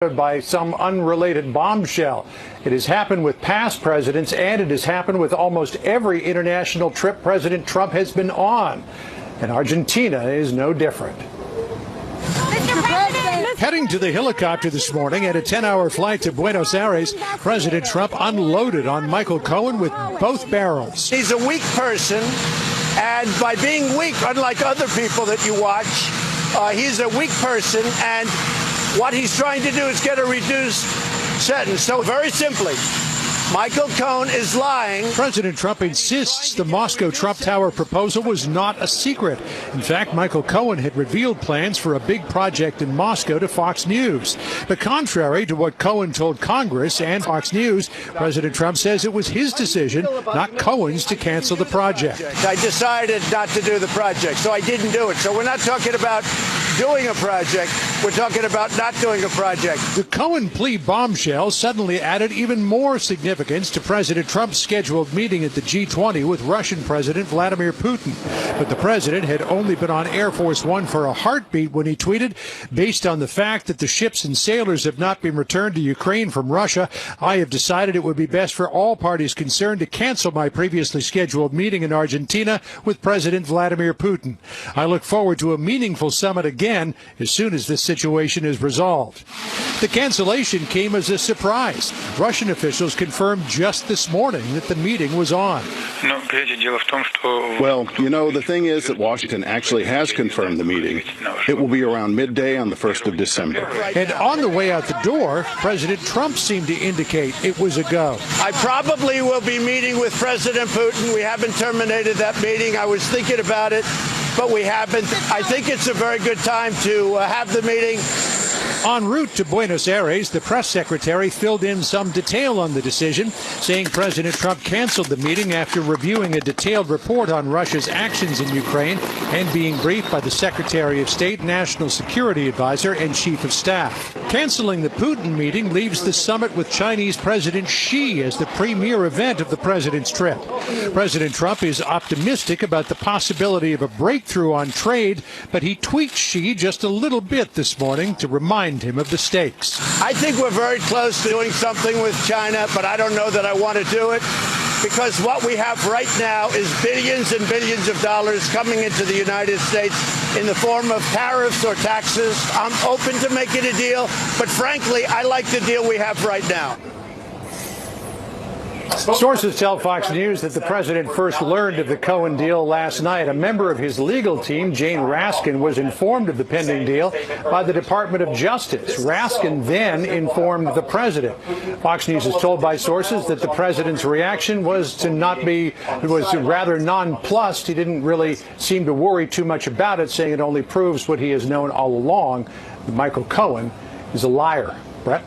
by some unrelated bombshell. It has happened with past presidents, and it has happened with almost every international trip President Trump has been on. And Argentina is no different. Heading to the helicopter this morning at a 10-hour flight to Buenos Aires, President Trump unloaded on Michael Cohen with both barrels. He's a weak person, and by being weak, unlike other people that you watch, he's a weak person, and what he's trying to do is get a reduced sentence. So very simply, Michael Cohen is lying. President Trump insists the Moscow Trump Tower proposal was not a secret. In fact, Michael Cohen had revealed plans for a big project in Moscow to Fox News. But contrary to what Cohen told Congress and Fox News, President Trump says it was his decision, not Cohen's, to cancel the project. I decided not to do the project, so I didn't do it. So we're not talking about doing a project. We're talking about not doing a project. The Cohen plea bombshell suddenly added even more significance to President Trump's scheduled meeting at the G20 with Russian President Vladimir Putin. But the president had only been on Air Force One for a heartbeat when he tweeted, "Based on the fact that the ships and sailors have not been returned to Ukraine from Russia, I have decided it would be best for all parties concerned to cancel my previously scheduled meeting in Argentina with President Vladimir Putin. I look forward to a meaningful summit again as soon as this situation is resolved." The cancellation came as a surprise. Russian officials confirmed just this morning that the meeting was on. Well, you know, the thing is that Washington actually has confirmed the meeting. It will be around midday on the 1st of December. And on the way out the door, President Trump seemed to indicate it was a go. I probably will be meeting with President Putin. We haven't terminated that meeting. I was thinking about it, but we haven't. I think it's a very good time to have the meeting. En route to Buenos Aires, the press secretary filled in some detail on the decision, saying President Trump canceled the meeting after reviewing a detailed report on Russia's actions in Ukraine and being briefed by the Secretary of State, National Security Advisor, and Chief of Staff. Canceling the Putin meeting leaves the summit with Chinese President Xi as the premier event of the president's trip. President Trump is optimistic about the possibility of a breakthrough on trade, but he tweaked Xi just a little bit this morning to remind him of the stakes. I think we're very close to doing something with China, but I don't know that I want to do it, because what we have right now is billions and billions of dollars coming into the United States in the form of tariffs or taxes. I'm open to making a deal, but frankly, I like the deal we have right now. Sources tell Fox News that the president first learned of the Cohen deal last night. A member of his legal team, Jane Raskin, was informed of the pending deal by the Department of Justice. Raskin then informed the president. Fox News is told by sources that the president's reaction was rather nonplussed. He didn't really seem to worry too much about it, saying it only proves what he has known all along, that Michael Cohen is a liar. Brett?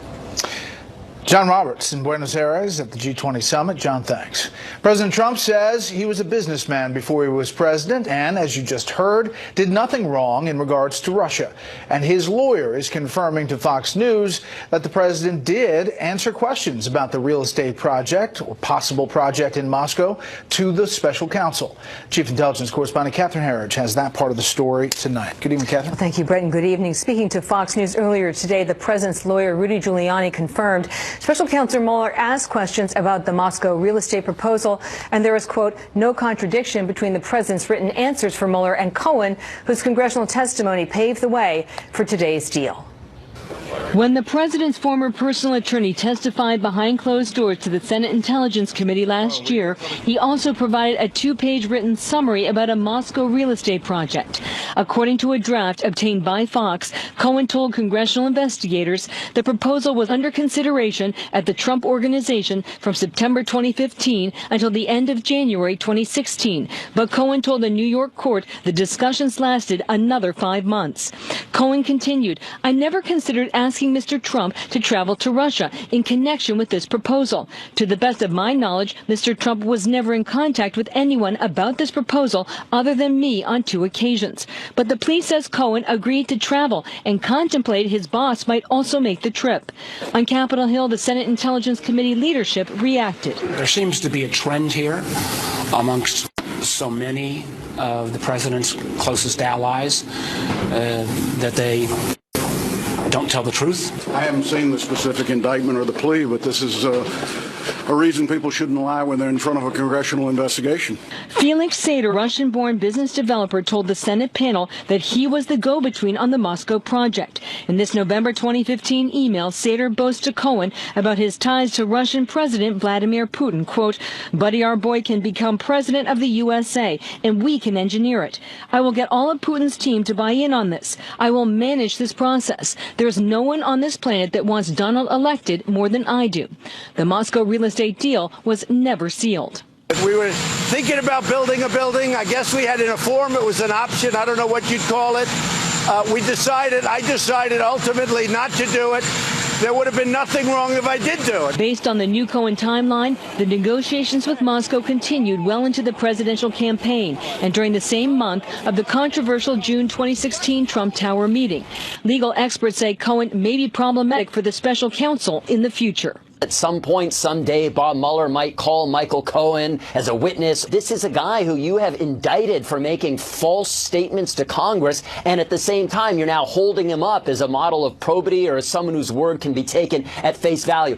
John Roberts in Buenos Aires at the G20 summit. John, thanks. President Trump says he was a businessman before he was president and, as you just heard, did nothing wrong in regards to Russia. And his lawyer is confirming to Fox News that the president did answer questions about the real estate project or possible project in Moscow to the special counsel. Chief Intelligence Correspondent Catherine Herridge has that part of the story tonight. Good evening, Catherine. Thank you, Brett, and good evening. Speaking to Fox News earlier today, the president's lawyer, Rudy Giuliani, confirmed Special Counsel Mueller asked questions about the Moscow real estate proposal, and there is, quote, no contradiction between the president's written answers for Mueller and Cohen, whose congressional testimony paved the way for today's deal. When the president's former personal attorney testified behind closed doors to the Senate Intelligence Committee last year, he also provided a two-page written summary about a Moscow real estate project. According to a draft obtained by Fox, Cohen told congressional investigators the proposal was under consideration at the Trump Organization from September 2015 until the end of January 2016. But Cohen told a New York court the discussions lasted another 5 months. Cohen continued, I never considered asking Mr. Trump to travel to Russia in connection with this proposal. To the best of my knowledge, Mr. Trump was never in contact with anyone about this proposal other than me on 2 occasions. But the plea says Cohen agreed to travel and contemplated his boss might also make the trip. On Capitol Hill, the Senate Intelligence Committee leadership reacted. There seems to be a trend here amongst so many of the president's closest allies that they don't tell the truth. I haven't seen the specific indictment or the plea, but this is a reason people shouldn't lie when they're in front of a congressional investigation. Felix Sater, Russian-born business developer, told the Senate panel that he was the go-between on the Moscow project. In this November 2015 email, Sater boasts to Cohen about his ties to Russian President Vladimir Putin. Quote, "Buddy, our boy can become president of the USA, and we can engineer it. I will get all of Putin's team to buy in on this. I will manage this process. There's no one on this planet that wants Donald elected more than I do." The Moscow real estate deal was never sealed. We were thinking about building a building. I guess we had in a form, it was an option. I don't know what you'd call it. I decided ultimately not to do it. There would have been nothing wrong if I did do it. Based on the new Cohen timeline, the negotiations with Moscow continued well into the presidential campaign and during the same month of the controversial June 2016 Trump Tower meeting. Legal experts say Cohen may be problematic for the special counsel in the future. At some point, someday, Bob Mueller might call Michael Cohen as a witness. This is a guy who you have indicted for making false statements to Congress, and at the same time, you're now holding him up as a model of probity or as someone whose word can be taken at face value.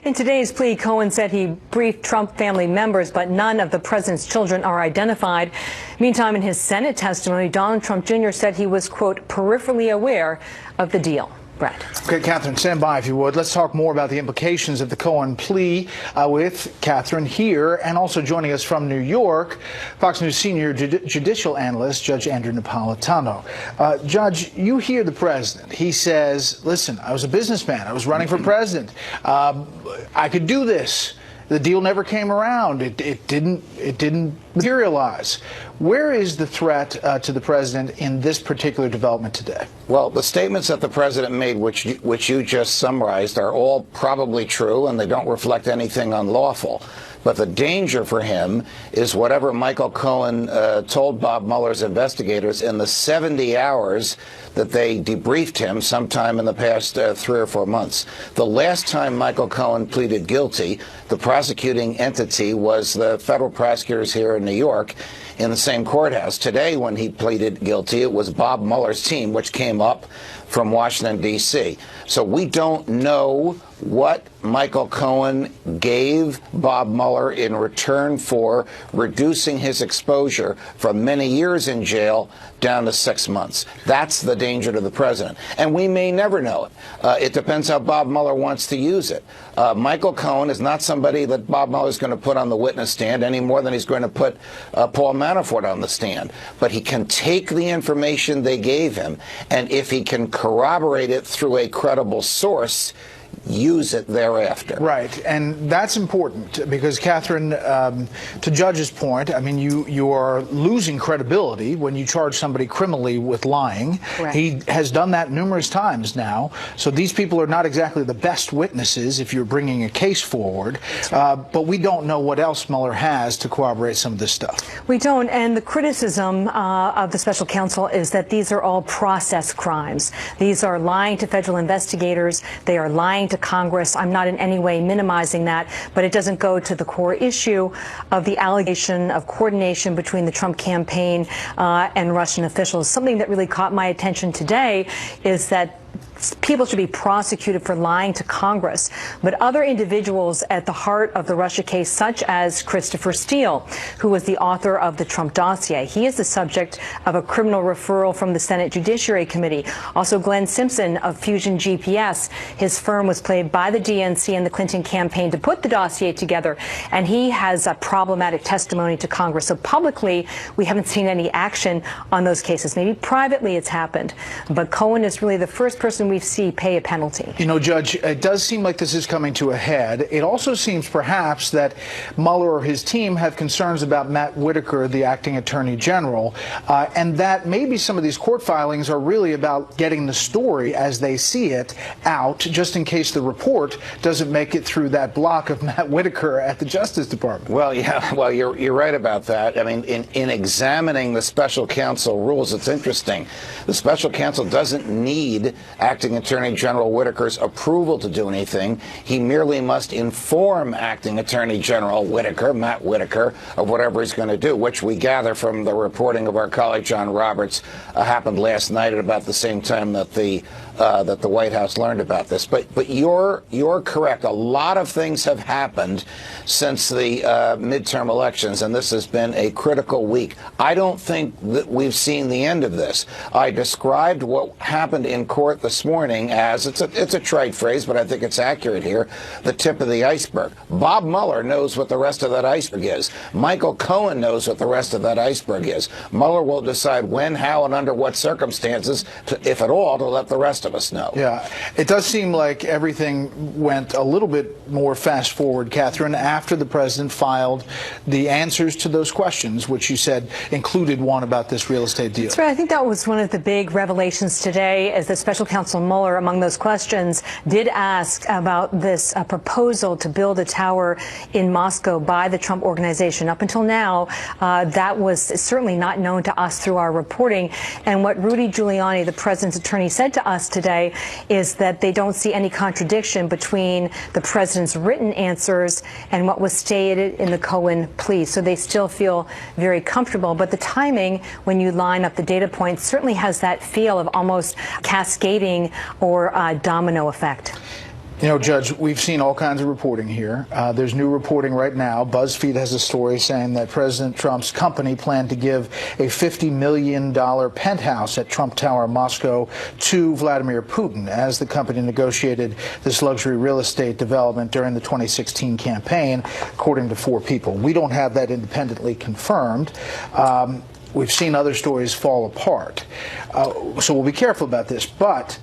In today's plea, Cohen said he briefed Trump family members, but none of the president's children are identified. Meantime, in his Senate testimony, Donald Trump Jr. said he was, quote, peripherally aware of the deal. Brad. Okay, Catherine, stand by if you would. Let's talk more about the implications of the Cohen plea with Catherine here, and also joining us from New York, Fox News senior judicial analyst, Judge Andrew Napolitano. Judge, you hear the president. He says, listen, I was a businessman. I was running for president. I could do this. The deal never came around. It didn't materialize. Where is the threat to the president in this particular development today? Well, the statements that the president made, which you just summarized, are all probably true, and they don't reflect anything unlawful. But the danger for him is whatever Michael Cohen told Bob Mueller's investigators in the 70 hours that they debriefed him sometime in the past 3 or 4 months. The last time Michael Cohen pleaded guilty, the prosecuting entity was the federal prosecutors here in New York in the same courthouse. Today, when he pleaded guilty, it was Bob Mueller's team, which came up from Washington, D.C. So we don't know what Michael Cohen gave Bob Mueller in return for reducing his exposure from many years in jail down to 6 months. That's the danger to the president. And we may never know it. It depends how Bob Mueller wants to use it. Michael Cohen is not somebody that Bob Mueller is going to put on the witness stand any more than he's going to put Paul Manafort on the stand. But he can take the information they gave him, and if he can corroborate it through a credible source, use it thereafter. Right, and that's important because, Catherine, to Judge's point, I mean, you are losing credibility when you charge somebody criminally with lying. Correct. He has done that numerous times now, so these people are not exactly the best witnesses if you're bringing a case forward, but we don't know what else Mueller has to corroborate some of this stuff. We don't, and the criticism of the special counsel is that these are all process crimes. These are lying to federal investigators. They are lying to Congress. I'm not in any way minimizing that, but it doesn't go to the core issue of the allegation of coordination between the Trump campaign and Russian officials. Something that really caught my attention today is that people should be prosecuted for lying to Congress, but other individuals at the heart of the Russia case, such as Christopher Steele, who was the author of the Trump dossier. He is the subject of a criminal referral from the Senate Judiciary Committee. Also, Glenn Simpson of Fusion GPS. His firm was played by the DNC and the Clinton campaign to put the dossier together, and he has a problematic testimony to Congress. So publicly, we haven't seen any action on those cases. Maybe privately it's happened, but Cohen is really the first person we see pay a penalty. You know, Judge, it does seem like this is coming to a head. It also seems perhaps that Mueller or his team have concerns about Matt Whitaker, the acting attorney general, and that maybe some of these court filings are really about getting the story as they see it out, just in case the report doesn't make it through that block of Matt Whitaker at the Justice Department. Well, yeah, well, you're right about that. I mean, in examining the special counsel rules, it's interesting. The special counsel doesn't need Acting Attorney General Whitaker's approval to do anything. He merely must inform Acting Attorney General Whitaker, Matt Whitaker, of whatever he's going to do, which we gather from the reporting of our colleague John Roberts happened last night at about the same time that the that the White House learned about this. But you're correct. A lot of things have happened since the midterm elections, and this has been a critical week. I don't think that we've seen the end of this. I described what happened in court this morning as, it's a trite phrase, but I think it's accurate here, the tip of the iceberg. Bob Mueller knows what the rest of that iceberg is. Michael Cohen knows what the rest of that iceberg is. Mueller will decide when, how, and under what circumstances, if at all, to let the rest of us know. Yeah, it does seem like everything went a little bit more fast forward, Catherine, after the president filed the answers to those questions, which you said included one about this real estate deal. That's right. I think that was one of the big revelations today, as the special counsel Mueller, among those questions, did ask about this proposal to build a tower in Moscow by the Trump organization. Up until now, that was certainly not known to us through our reporting. And what Rudy Giuliani, the president's attorney, said to us today is that they don't see any contradiction between the president's written answers and what was stated in the Cohen plea. So they still feel very comfortable. But the timing, when you line up the data points, certainly has that feel of almost cascading or domino effect. You know, Judge, we've seen all kinds of reporting here. There's new reporting right now. BuzzFeed has a story saying that President Trump's company planned to give a $50 million penthouse at Trump Tower, Moscow, to Vladimir Putin as the company negotiated this luxury real estate development during the 2016 campaign, according to 4 people. We don't have that independently confirmed. We've seen other stories fall apart. So we'll be careful about this. But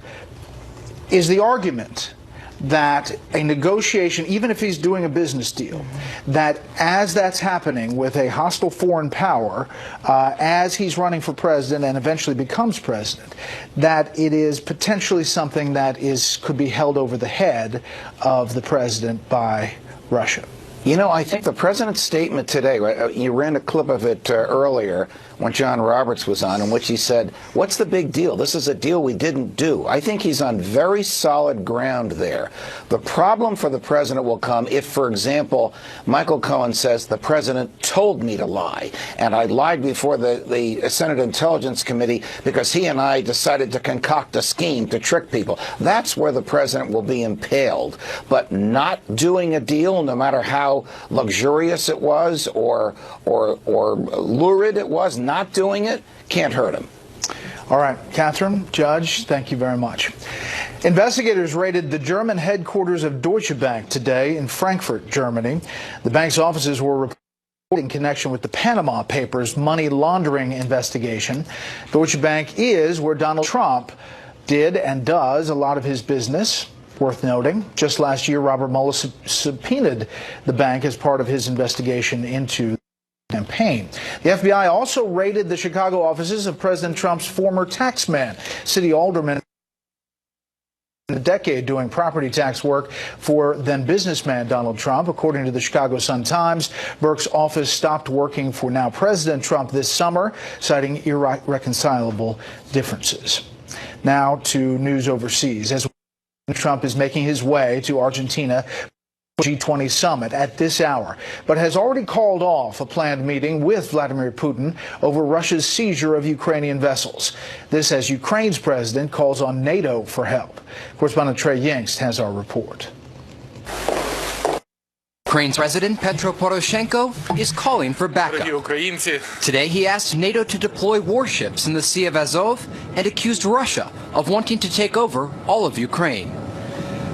is the argument that a negotiation, even if he's doing a business deal, that as that's happening with a hostile foreign power, as he's running for president and eventually becomes president, that it is potentially something that could be held over the head of the president by Russia? You know, I think the president's statement today, right, you ran a clip of it earlier when John Roberts was on, in which he said, what's the big deal? This is a deal we didn't do. I think he's on very solid ground there. The problem for the president will come if, for example, Michael Cohen says the president told me to lie, and I lied before the Senate Intelligence Committee because he and I decided to concoct a scheme to trick people. That's where the president will be impaled. But not doing a deal, no matter how luxurious it was or lurid it was, not doing it can't hurt him. All right, Catherine, Judge, thank you very much. Investigators raided the German headquarters of Deutsche Bank today in Frankfurt, Germany. The bank's offices were reported in connection with the Panama Papers money laundering investigation. Deutsche Bank is where Donald Trump did and does a lot of his business. Worth noting, just last year, Robert Mueller subpoenaed the bank as part of his investigation into the campaign. The FBI also raided the Chicago offices of President Trump's former taxman, city alderman, a decade doing property tax work for then businessman Donald Trump. According to the Chicago Sun-Times, Burke's office stopped working for now President Trump this summer, citing irreconcilable differences. Now to news overseas. As Trump is making his way to Argentina for the G20 summit at this hour, but has already called off a planned meeting with Vladimir Putin over Russia's seizure of Ukrainian vessels. This as Ukraine's president calls on NATO for help. Correspondent Trey Yingst has our report. Ukraine's President Petro Poroshenko is calling for backup. Today he asked NATO to deploy warships in the Sea of Azov and accused Russia of wanting to take over all of Ukraine.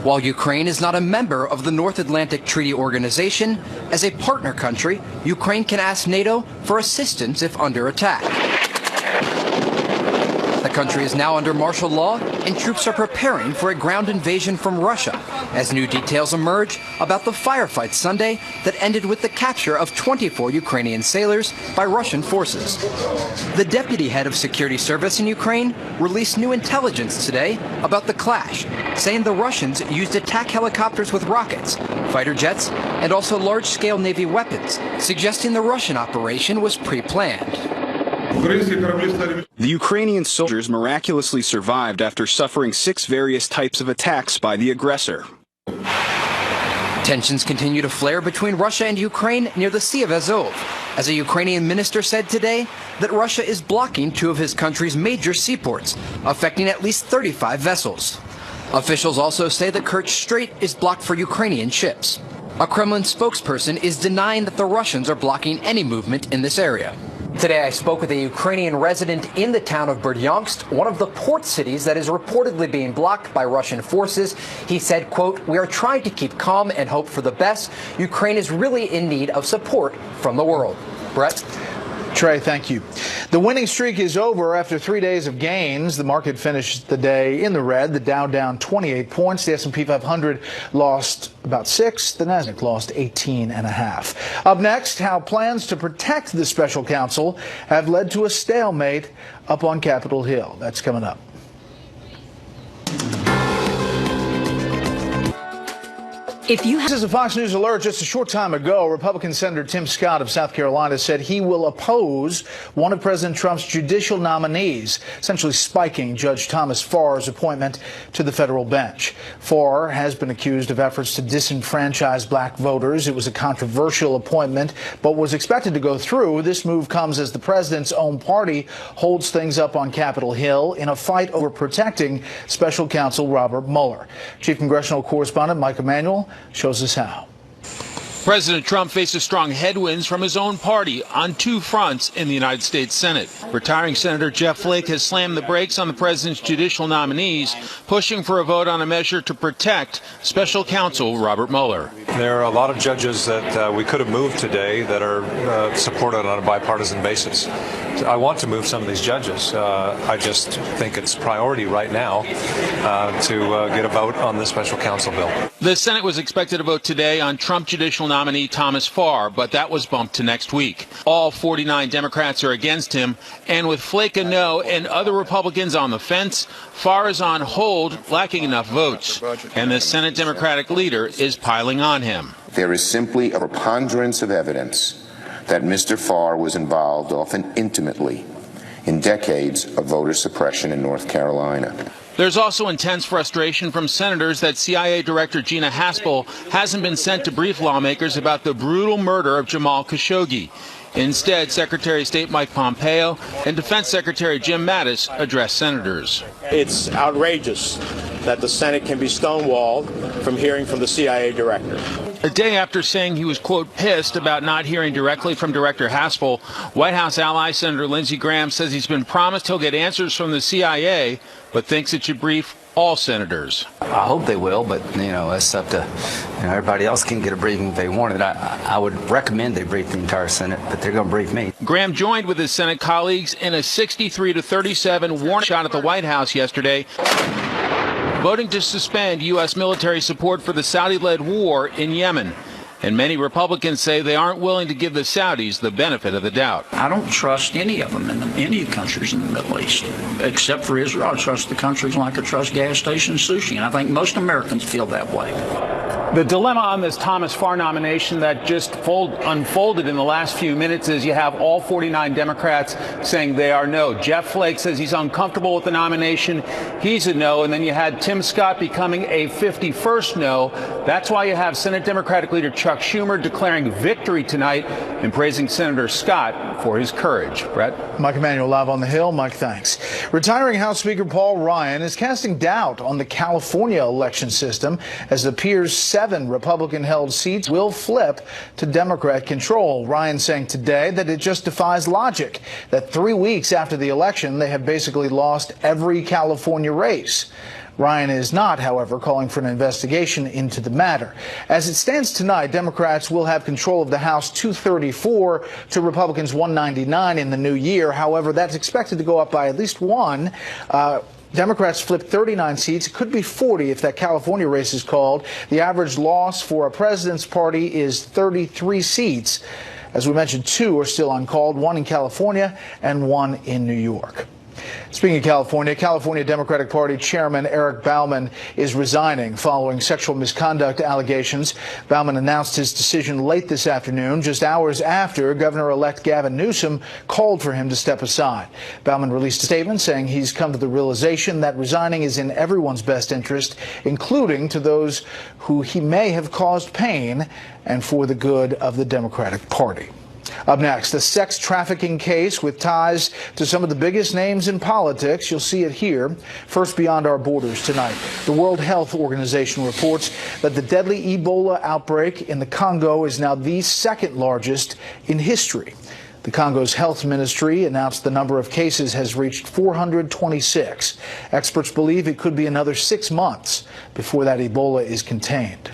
While Ukraine is not a member of the North Atlantic Treaty Organization, as a partner country, Ukraine can ask NATO for assistance if under attack. The country is now under martial law, and troops are preparing for a ground invasion from Russia, as new details emerge about the firefight Sunday that ended with the capture of 24 Ukrainian sailors by Russian forces. The deputy head of security service in Ukraine released new intelligence today about the clash, saying the Russians used attack helicopters with rockets, fighter jets, and also large-scale Navy weapons, suggesting the Russian operation was pre-planned. The Ukrainian soldiers miraculously survived after suffering 6 various types of attacks by the aggressor. Tensions continue to flare between Russia and Ukraine near the Sea of Azov, as a Ukrainian minister said today that Russia is blocking two of his country's major seaports, affecting at least 35 vessels. Officials also say the Kerch Strait is blocked for Ukrainian ships. A Kremlin spokesperson is denying that the Russians are blocking any movement in this area. Today I spoke with a Ukrainian resident in the town of Berdyansk, one of the port cities that is reportedly being blocked by Russian forces. He said, quote, "We are trying to keep calm and hope for the best. Ukraine is really in need of support from the world." Brett? Trey, thank you. The winning streak is over after 3 days of gains. The market finished the day in the red. The Dow down 28 points. The S&P 500 lost about 6. The Nasdaq lost 18.5. Up next, how plans to protect the special counsel have led to a stalemate up on Capitol Hill. That's coming up. This is a Fox News alert. Just a short time ago, Republican Senator Tim Scott of South Carolina said he will oppose one of President Trump's judicial nominees, essentially spiking Judge Thomas Farr's appointment to the federal bench. Farr has been accused of efforts to disenfranchise black voters. It was a controversial appointment, but was expected to go through. This move comes as the president's own party holds things up on Capitol Hill in a fight over protecting special counsel Robert Mueller. Chief Congressional Correspondent Mike Emanuel shows us how. President Trump faces strong headwinds from his own party on two fronts in the United States Senate. Retiring Senator Jeff Flake has slammed the brakes on the president's judicial nominees, pushing for a vote on a measure to protect special counsel Robert Mueller. There are a lot of judges that we could have moved today that are supported on a bipartisan basis. I want to move some of these judges. I just think it's priority right now to get a vote on the special counsel bill. The Senate was expected to vote today on Trump judicial nominee Thomas Farr, but that was bumped to next week. All 49 Democrats are against him, and with Flake a no and other Republicans on the fence, Farr is on hold, lacking enough votes, and the Senate Democratic leader is piling on him. There is simply a preponderance of evidence that Mr. Farr was involved, often intimately, in decades of voter suppression in North Carolina. There's also intense frustration from senators that CIA Director Gina Haspel hasn't been sent to brief lawmakers about the brutal murder of Jamal Khashoggi. Instead, Secretary of State Mike Pompeo and Defense Secretary Jim Mattis addressed senators. It's outrageous that the Senate can be stonewalled from hearing from the CIA director. A day after saying he was, quote, pissed about not hearing directly from Director Haspel, White House ally Senator Lindsey Graham says he's been promised he'll get answers from the CIA, but thinks it should brief all senators. I hope they will, but, it's up to, everybody else can get a briefing if they want it. I would recommend they brief the entire Senate, but they're going to brief me. Graham joined with his Senate colleagues in a 63-37 warning shot at the White House yesterday, voting to suspend U.S. military support for the Saudi-led war in Yemen. And many Republicans say they aren't willing to give the Saudis the benefit of the doubt. I don't trust any of them in any countries in the Middle East, except for Israel. I trust the countries like I trust gas station sushi, and I think most Americans feel that way. The dilemma on this Thomas Farr nomination that just unfolded in the last few minutes is you have all 49 Democrats saying they are no. Jeff Flake says he's uncomfortable with the nomination. He's a no. And then you had Tim Scott becoming a 51st no. That's why you have Senate Democratic leader Chuck Schumer declaring victory tonight and praising Senator Scott for his courage. Brett? Mike Emanuel live on the Hill. Mike, thanks. Retiring House Speaker Paul Ryan is casting doubt on the California election system as it appears 7 Republican-held seats will flip to Democrat control. Ryan saying today that it just defies logic, that 3 weeks after the election, they have basically lost every California race. Ryan is not, however, calling for an investigation into the matter. As it stands tonight, Democrats will have control of the House 234 to Republicans 199 in the new year. However, that's expected to go up by at least 1. Democrats flipped 39 seats. It could be 40 if that California race is called. The average loss for a president's party is 33 seats. As we mentioned, 2 are still uncalled, 1 in California and 1 in New York. Speaking of California, California Democratic Party Chairman Eric Bauman is resigning following sexual misconduct allegations. Bauman announced his decision late this afternoon, just hours after Governor-elect Gavin Newsom called for him to step aside. Bauman released a statement saying he's come to the realization that resigning is in everyone's best interest, including to those who he may have caused pain, and for the good of the Democratic Party. Up next, a sex trafficking case with ties to some of the biggest names in politics. You'll see it here. First, beyond our borders tonight, the World Health Organization reports that the deadly Ebola outbreak in the Congo is now the second largest in history. The Congo's health ministry announced the number of cases has reached 426. Experts believe it could be another 6 months before that Ebola is contained.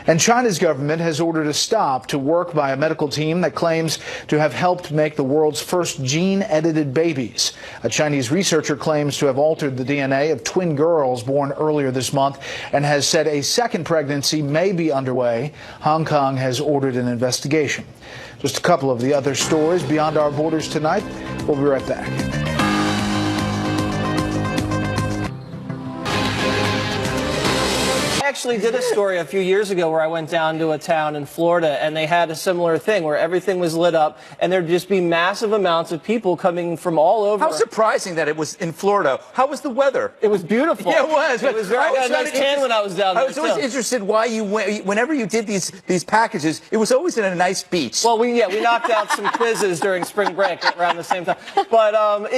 And China's government has ordered a stop to work by a medical team that claims to have helped make the world's first gene-edited babies. A Chinese researcher claims to have altered the DNA of twin girls born earlier this month and has said a second pregnancy may be underway. Hong Kong has ordered an investigation. Just a couple of the other stories beyond our borders tonight. We'll be right back. I actually did a story a few years ago where I went down to a town in Florida and they had a similar thing where everything was lit up and there'd just be massive amounts of people coming from all over. How surprising that it was in Florida. How was the weather? It was beautiful. Yeah, it was. It was very, I got a nice tan when I was down there. I was always interested why you went, whenever you did these packages, it was always in a nice beach. Well, we knocked out some quizzes during spring break around the same time. But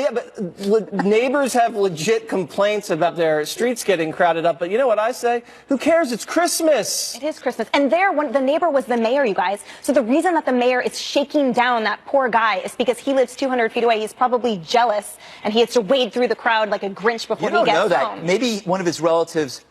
neighbors have legit complaints about their streets getting crowded up. But you know what I say? Who cares? It's Christmas. It is Christmas. And the neighbor was the mayor, you guys. So the reason that the mayor is shaking down that poor guy is because he lives 200 feet away. He's probably jealous, and he has to wade through the crowd like a Grinch before he gets home. That. Maybe one of his relatives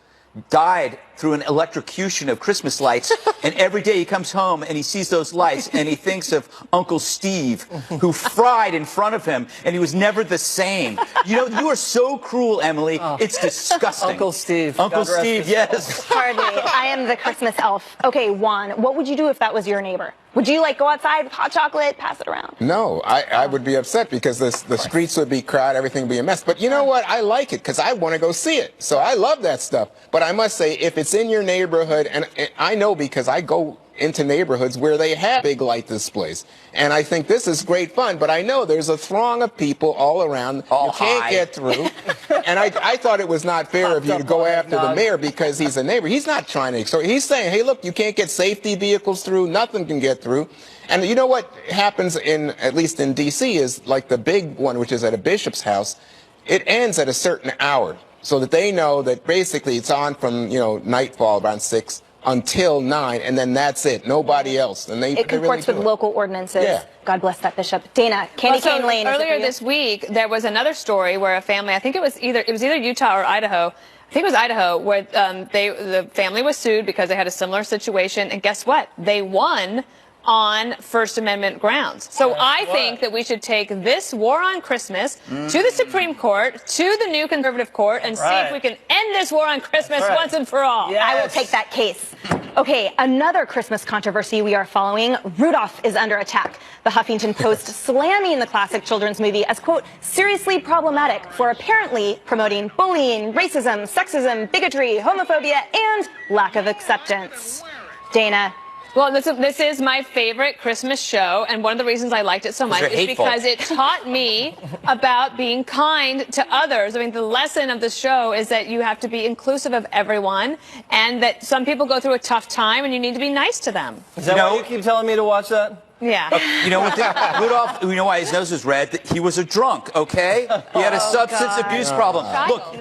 died through an electrocution of Christmas lights, and every day he comes home and he sees those lights and he thinks of Uncle Steve, who fried in front of him, and he was never the same. You know, you are so cruel, Emily. Oh. It's disgusting. Uncle Steve. Uncle Steve, yes. Hardly. I am the Christmas elf. Okay, Juan, what would you do if that was your neighbor? Would you, go outside with hot chocolate, pass it around? No, I would be upset because the streets would be crowded, everything would be a mess. But you know what? I like it because I want to go see it. So I love that stuff. But I must say, if it's in your neighborhood, and I know because I go into neighborhoods where they have big light displays. And I think this is great fun, but I know there's a throng of people all around. You can't get through. And I thought it was not fair of you to go after the mayor because he's a neighbor. He's not trying to. So he's saying, hey, look, you can't get safety vehicles through. Nothing can get through. And you know what happens at least in D.C. is like the big one, which is at a bishop's house. It ends at a certain hour so that they know that basically it's on from, nightfall around 6 until 9, and then that's it. Nobody else. And it comports with local ordinances. Yeah. God bless that bishop. Dana, Candy Cane Lane. Earlier this week, there was another story where a family, I think it was either Utah or Idaho. I think it was Idaho, where the family was sued because they had a similar situation, and guess what? They won on First Amendment grounds. So I think that we should take this war on Christmas to the Supreme Court, to the new conservative court, and see if we can end this war on Christmas once and for all. Yes. I will take that case. Okay, another Christmas controversy we are following. Rudolph is under attack. The Huffington Post slamming the classic children's movie as, quote, seriously problematic for apparently promoting bullying, racism, sexism, bigotry, homophobia, and lack of acceptance. Dana. Well, this is my favorite Christmas show, and one of the reasons I liked it so much is because it taught me about being kind to others. I mean, the lesson of the show is that you have to be inclusive of everyone, and that some people go through a tough time, and you need to be nice to them. Is that why you keep telling me to watch that? Yeah. You know what? Rudolph, you know why his nose was red? He was a drunk, okay? He had a substance abuse problem. Look,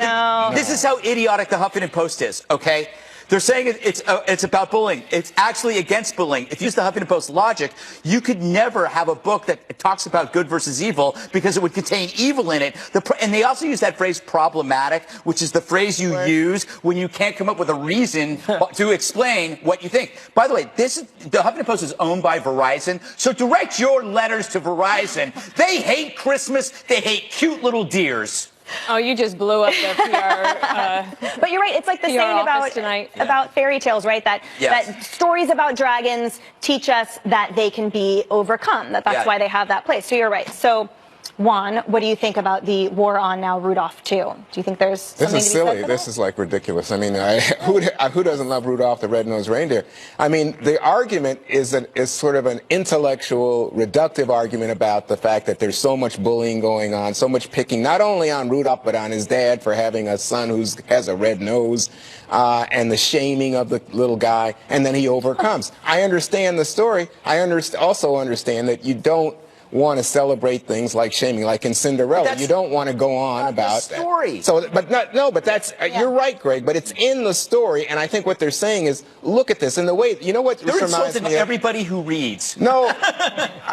this is how idiotic the Huffington Post is, okay? They're saying it's about bullying. It's actually against bullying. If you use the Huffington Post logic, you could never have a book that talks about good versus evil because it would contain evil in it. And they also use that phrase problematic, which is the phrase you use when you can't come up with a reason to explain what you think. By the way, the Huffington Post is owned by Verizon, so direct your letters to Verizon. They hate Christmas. They hate cute little deers. Oh, you just blew up the PR. But you're right. It's like the saying about fairy tales, right? That stories about dragons teach us that they can be overcome. That's why they have that place. So you're right. So One, what do you think about the war on now Rudolph too? Do you think there's something This is to be said silly. for This that? is like ridiculous. I mean, who doesn't love Rudolph the Red-Nosed Reindeer? I mean, the argument is sort of an intellectual, reductive argument about the fact that there's so much bullying going on, so much picking, not only on Rudolph, but on his dad for having a son who has a red nose, and the shaming of the little guy, and then he overcomes. I understand the story. I also understand that you don't want to celebrate things like shaming, like in Cinderella. You don't want to go on about the story. that. So, but that's you're right, Greg. But it's in the story, and I think what they're saying is, look at this. And the way, you know what? They're insulting everybody who reads. No,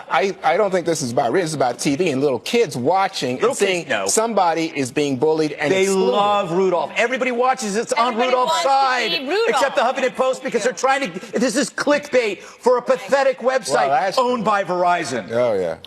I don't think this is about reading. This is about TV and little kids watching and seeing somebody is being bullied and they excluded. love Rudolph. Everybody watches. It's on Rudolph's side, except the Huffington Post, because they're trying to. This is clickbait for a pathetic website owned by Verizon. Oh yeah.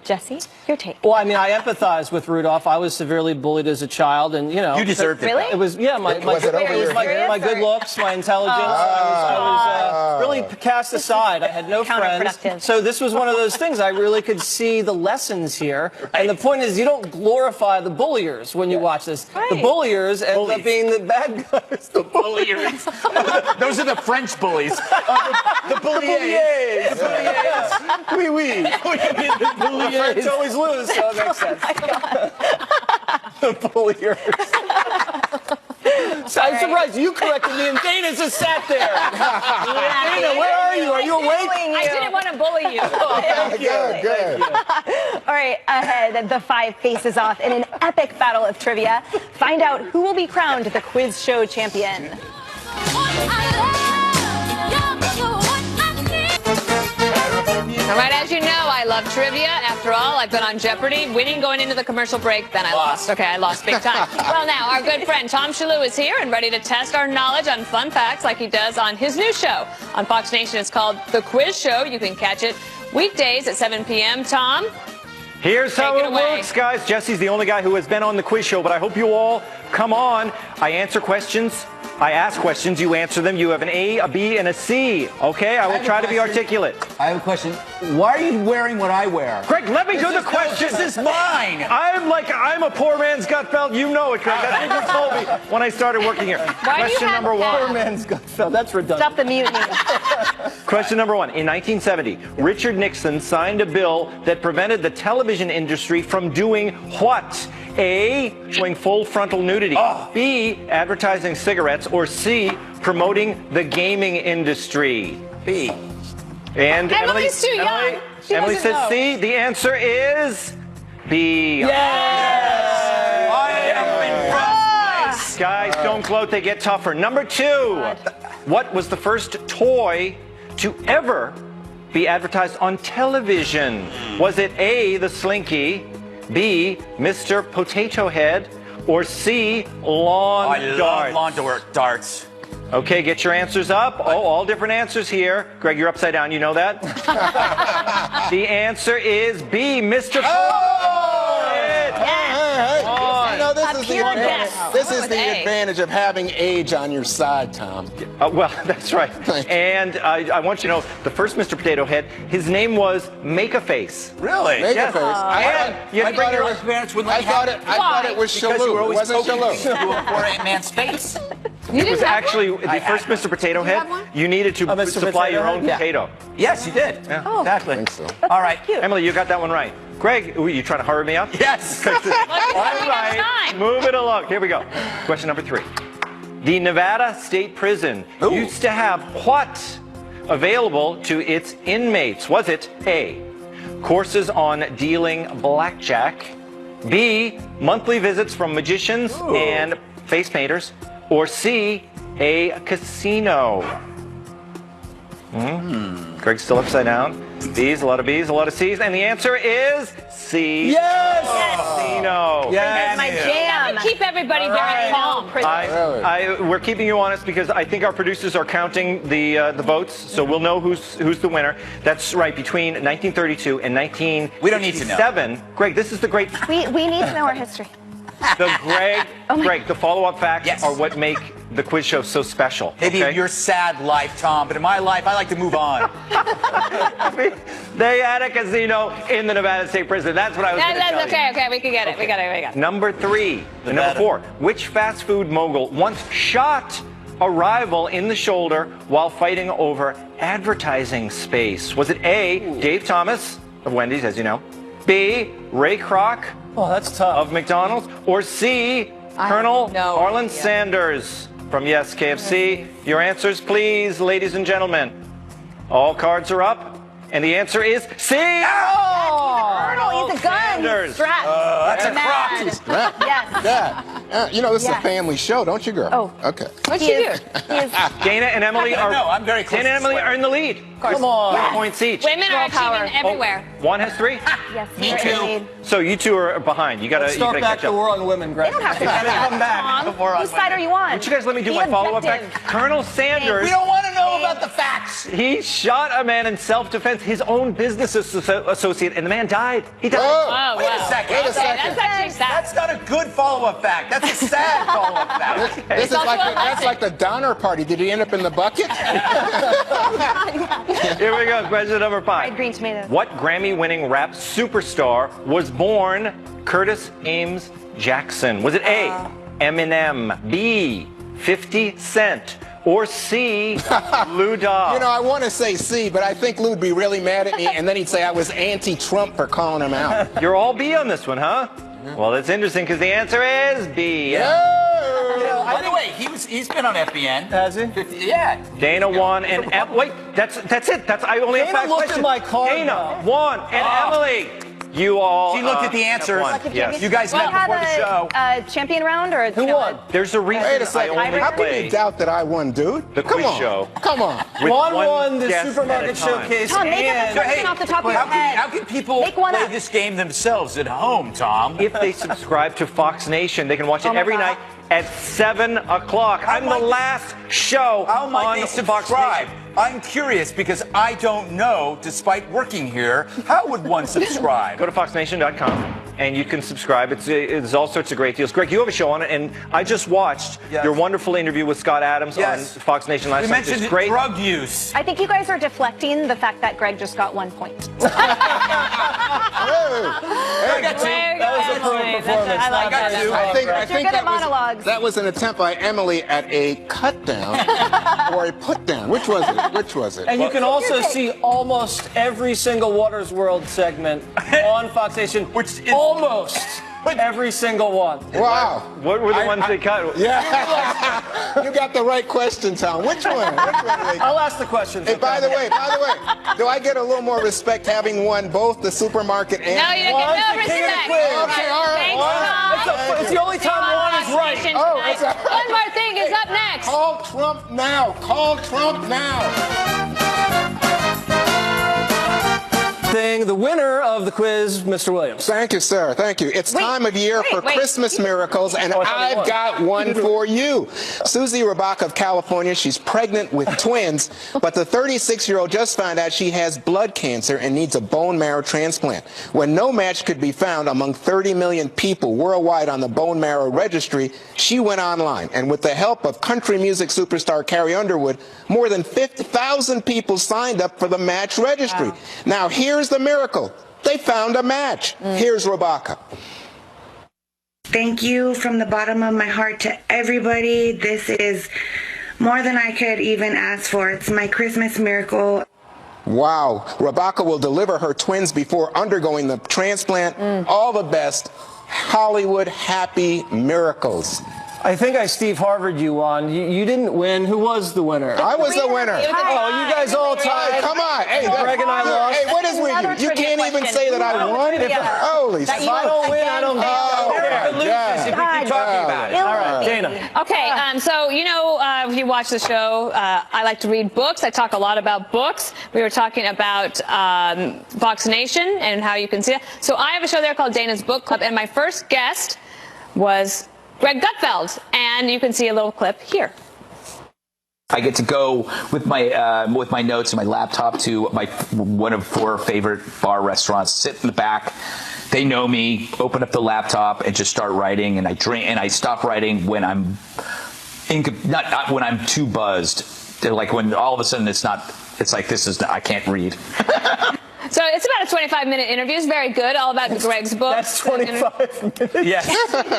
Jesse, your take. Well, I mean, I empathize with Rudolph. I was severely bullied as a child, and you know, you deserved it. Really? It was my good looks, my intelligence. I was really cast aside. I had no friends. So this was one of those things. I really could see the lessons here. Right. And the point is, you don't glorify the bulliers when you watch this. Right. The bulliers end up being the bad guys. The bulliers. Those are the French bullies. The bulliers. Oui, oui. The French always lose, so that makes sense. The bulliers. So I'm surprised you corrected me, and Dana just sat there. Dana, where are you? Are you awake? I didn't want to bully you. Thank you. Good. All right, ahead, the five faces off in an epic battle of trivia. Find out who will be crowned the quiz show champion. All right, as you know, I love trivia. After all, I've been on Jeopardy, winning going into the commercial break, then I lost. Okay, I lost big time. Well, now, our good friend Tom Shalhoub is here and ready to test our knowledge on fun facts like he does on his new show. On Fox Nation, it's called The Quiz Show. You can catch it weekdays at 7 p.m. Tom? Here's how it works, guys. Jesse's the only guy who has been on the quiz show, but I hope you all come on. I answer questions. I ask questions, you answer them. You have an A, a B, and a C. Okay, I will try to be articulate. I have a question. Why are you wearing what I wear? Greg, let me do the question. This is mine. I'm a poor man's Gutfeld. You know it, Greg. That's what you told me when I started working here. Question number one. Poor man's Gutfeld. That's redundant. Stop the mutiny. Question number one. In 1970, Richard Nixon signed a bill that prevented the television industry from doing what? A, showing full frontal nudity. B, advertising cigarettes. Or C, promoting the gaming industry. B. And Emily's too young. Emily says C. The answer is B. Yes! I am in front. Guys, don't gloat. They get tougher. Number two. What was the first toy to ever be advertised on television? Was it A, the Slinky, B, Mr. Potato Head, or C, lawn darts? I love lawn darts. Okay, get your answers up. Oh, all different answers here. Greg, you're upside down. You know that? The answer is B, Mr. Potato Head. This is the advantage of having age on your side, Tom. Well, that's right. And I want you to know, the first Mr. Potato Head, his name was Make-A-Face. Really? Make-A-Face. I thought it was Shalhoub. It wasn't Shalhoub. To a poor man's face. It was actually the first Mr. Potato Head. You needed to supply your own potato. Yes, you did. Yeah. Oh, exactly. I think so. All right. Emily, you got that one right. Greg, you trying to hurry me up? Yes. All right, move it along. Here we go. Question number 3. The Nevada State Prison used to have what available to its inmates? Was it A, courses on dealing blackjack, B, monthly visits from magicians and face painters, or C, a casino? Greg's still upside down. B's, a lot of B's, a lot of C's, and the answer is C. Yes! Casino. That's my jam. Keep everybody very calm. We're keeping you honest because I think our producers are counting the votes, so we'll know who's the winner. That's right. Between 1932 and 1967. We don't need to know. Greg, this is the great. We need to know our history. Greg, the follow-up facts are what make the quiz show's so special. Maybe okay? in your sad life, Tom, but in my life, I like to move on. They had a casino in the Nevada State Prison. That's what I was going to tell you. Okay, we can get it. We got it. Number 3. Number 4. Which fast food mogul once shot a rival in the shoulder while fighting over advertising space? Was it A, Dave Thomas of Wendy's, as you know, B, Ray Kroc of McDonald's, or C, Colonel Arlen Sanders from Yes KFC? Your answers, please, ladies and gentlemen. All cards are up, and the answer is C. Colonel, he's a gun. Sanders. Strapped. That's a Mad. Strapped. Yes. You know, this is a family show, don't you, girl? Oh. Okay. What'd she do? Dana and Emily I'm very close. Dana and Emily are in the lead. Come on. 4 points each. Women are achieving everywhere. One has 3. Yes, Me too. So you two are behind. You gotta Start back catch the up. war on women, Greg. They don't have to come back. Whose side are you on? Would you guys let me do Be my follow-up objective. back? Colonel Sanders. We don't want to know about the facts. He shot a man in self-defense, his own business associate, and the man died. He died. Oh, Wait a second. That's actually sad. That's not a good follow-up fact. That's a sad follow-up fact. This is that's like the Donner Party. Did he end up in the bucket? Here we go. Question number 5. Fried green tomatoes. What Grammy-winning rap superstar was born Curtis Ames Jackson? Was it A, Eminem, B, 50 Cent, or C, Lou Dobb? You know, I want to say C, but I think Lou'd be really mad at me, and then he'd say I was anti-Trump for calling him out. You're all B on this one, huh? Well, that's interesting because the answer is B. By the way, he's been on FBN. Has he? Yeah. Dana won and wait, that's it. I only have Dana 5 looked questions. at my card Dana now. won and Emily, you all. She looked at the answers. won. Yes. You guys met before the show. Champion round or Who won? There's a reason Wait a I second. only How can play you doubt that I won, dude? the Come quiz on. show. Come on. with Juan one won the guest supermarket at a time. showcase. Tom, make up a and question off the top of your head. How can people Make one play up. this game themselves at home, Tom? If they subscribe to Fox Nation, they can watch it Oh my every God. night at 7 o'clock. I'm the last show How might on they Fox subscribe? Nation. I'm curious because I don't know, despite working here, how would one subscribe? Go to foxnation.com and you can subscribe. It's all sorts of great deals. Greg, you have a show on it, and I just watched your wonderful interview with Scott Adams on Fox Nation last We night. mentioned It's great. drug use. I think you guys are deflecting the fact that Greg just got 1 point. That was a pro performance. I like that. I think You're good at that monologues. that was an attempt by Emily at a cut down or a put down. Which was it? Which was it? And you can also see almost every single Water's World segment on Fox Nation, which is almost every single one. Wow. What were the ones they cut? Yeah. You got the right question, Tom. Which one? I'll ask the questions. Hey, by the way, do I get a little more respect having won both the supermarket and... No, you don't get no respect. Okay, all right. Thanks, Tom. It's the only time one is right. Oh, that's a... One more thing is up next. Call Trump now. Call Trump now. The winner of the quiz, Mr. Williams. Thank you, sir. Thank you. It's time of year for Christmas miracles, and I've got one for you. Susie Rabach of California, she's pregnant with twins, but the 36-year-old just found out she has blood cancer and needs a bone marrow transplant. When no match could be found among 30 million people worldwide on the bone marrow registry, she went online, and with the help of country music superstar Carrie Underwood, more than 50,000 people signed up for the match registry. Wow. Now, here's the miracle. They found a match. Here's Rebecca. Thank you from the bottom of my heart to everybody. This is more than I could even ask for. It's my Christmas miracle. Wow. Rebecca will deliver her twins before undergoing the transplant. All the best. Hollywood happy miracles. I think I Steve Harvard you on. You didn't win. Who was the winner? I was the winner. Oh, you guys all tied. Hey, come on. Hey, Greg and I lost. Hey, what is with you? You can't even say that I won? Holy If I don't win, I don't America loses if we keep talking about it. All right, Dana. Okay, so you know, if you watch the show, I like to read books. I talk a lot about books. We were talking about Fox Nation and how you can see it. So I have a show there called Dana's Book Club, and my first guest was Greg Gutfeld, and you can see a little clip here. I get to go with my notes and my laptop to one of 4 favorite bar restaurants, sit in the back. They know me, open up the laptop and just start writing, and I drink, and I stop writing when I'm not when I'm too buzzed. Like when all of a sudden it's like I can't read. So it's about a 25-minute interview. It's very good, all about Greg's book. That's 25 minutes? Yes,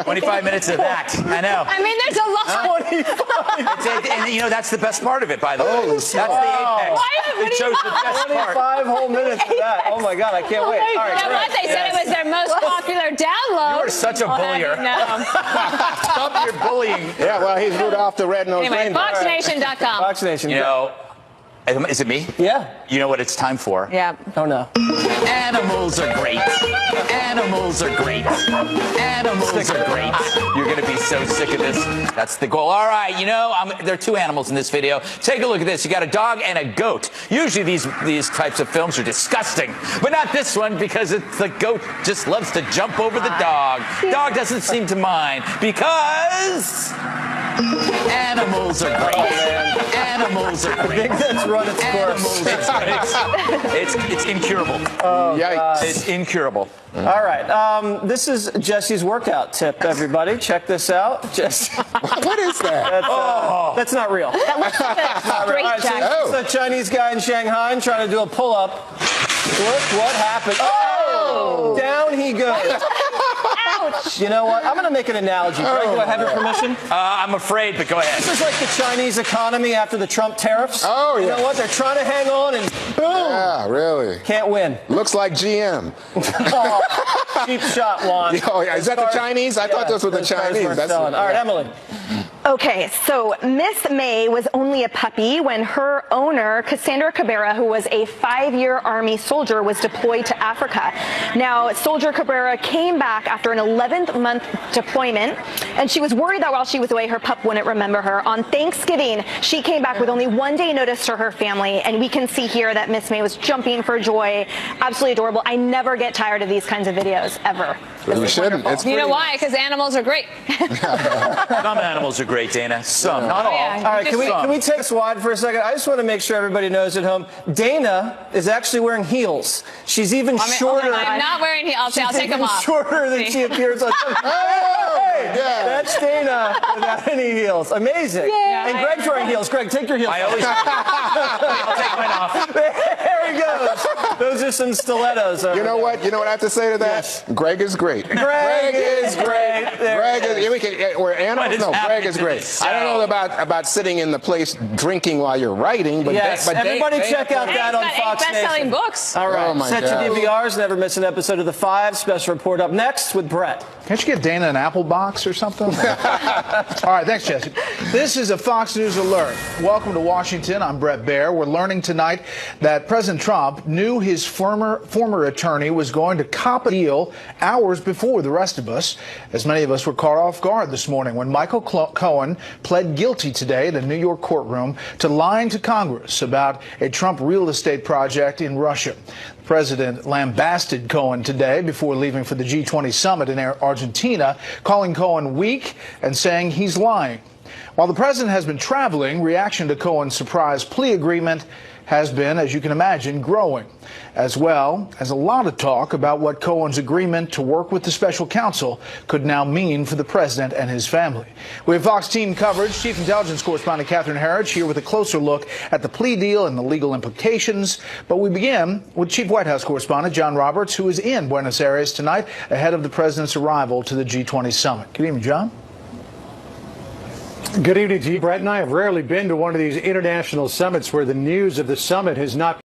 25 minutes of that. I know. I mean, there's a lot. 25. And, you know, that's the best part of it, by the way. That's the apex. It shows the best part. 25 whole minutes of that. Oh, my God, I can't wait. All right, you know what? They said it was their most popular download. You are such a bullier. Stop your bullying. Yeah, well, he's Rudolph the Red-Nosed Anyway, Reindeer. FoxNation.com. Fox Nation. You know, is it me? Yeah. You know what it's time for? Yeah. Oh, no. Animals are great. Animals are great. Animals are great. You're going to be so sick of this. That's the goal. All right, you know, there are two animals in this video. Take a look at this. You got a dog and a goat. Usually these types of films are disgusting, but not this one because the goat just loves to jump over the dog. Dog doesn't seem to mind because animals are great. Animals are great. I think that's run its course. It's incurable. Oh, yikes. It's incurable. All right. This is Jesse's workout tip, everybody. Check this out. Jesse. What is that? That's not real. That looks like a straight All right, so it's a Chinese guy in Shanghai trying to do a pull-up. Look what happened. Oh! Down he goes. Ouch. You know what? I'm going to make an analogy. Greg, do I have your permission? I'm afraid, but go ahead. This is like the Chinese economy after the Trump tariffs. Oh, yeah. You know what? They're trying to hang on and boom. Yeah, really. Can't win. Looks like GM. Oh, cheap shot, Juan. Oh, yeah. Is that the Chinese? I thought those were the Chinese. All right, Emily. Okay, so Miss May was only a puppy when her owner, Cassandra Cabrera, who was a 5-year Army soldier, was deployed to Africa. Now, Soldier Cabrera came back after an 11th-month deployment, and she was worried that while she was away, her pup wouldn't remember her. On Thanksgiving, she came back with only 1 day notice to her family, and we can see here that Miss May was jumping for joy. Absolutely adorable. I never get tired of these kinds of videos, ever. You shouldn't. You know why? Because animals are great. Some animals are great, Dana. Some, not all. All right, can we take this wide for a second? I just want to make sure everybody knows at home. Dana is actually wearing heels. She's even shorter. I'm not wearing heels. I'll take them off. Shorter than she appears on. Hey, that's Dana without any heels. Amazing. Yeah, and Greg's wearing heels. Greg, take your heels. I'll take mine off. There he goes. Those are some stilettos. You know what? You know what I have to say to that? Yes. Greg is great. Greg is great. Greg is. We can. We're animals. No, Greg is great. I don't know about sitting in the place drinking while you're writing, but yes, everybody check out that on Fox Nation. Best-selling books. All right, oh my set God. your DVRs. Never miss an episode of The Five. Special report up next with Bret. Can't you get Dana an apple box or something? All right, thanks, Jesse. This is a Fox News alert. Welcome to Washington. I'm Bret Baier. We're learning tonight that President Trump knew his former attorney was going to cop a deal hours before the rest of us, as many of us were caught off guard this morning when Michael Cohen pled guilty today at a New York courtroom to lying to Congress about a Trump real estate project in Russia. The president lambasted Cohen today before leaving for the G20 summit in Argentina, calling Cohen weak and saying he's lying. While the president has been traveling, reaction to Cohen's surprise plea agreement has been, as you can imagine, growing, as well as a lot of talk about what Cohen's agreement to work with the special counsel could now mean for the president and his family. We have Fox team coverage. Chief Intelligence Correspondent Catherine Herridge here with a closer look at the plea deal and the legal implications. But we begin with Chief White House Correspondent John Roberts, who is in Buenos Aires tonight ahead of the president's arrival to the G20 summit. Good evening, John. Good evening to you. Brett and I have rarely been to one of these international summits where the news of the summit has not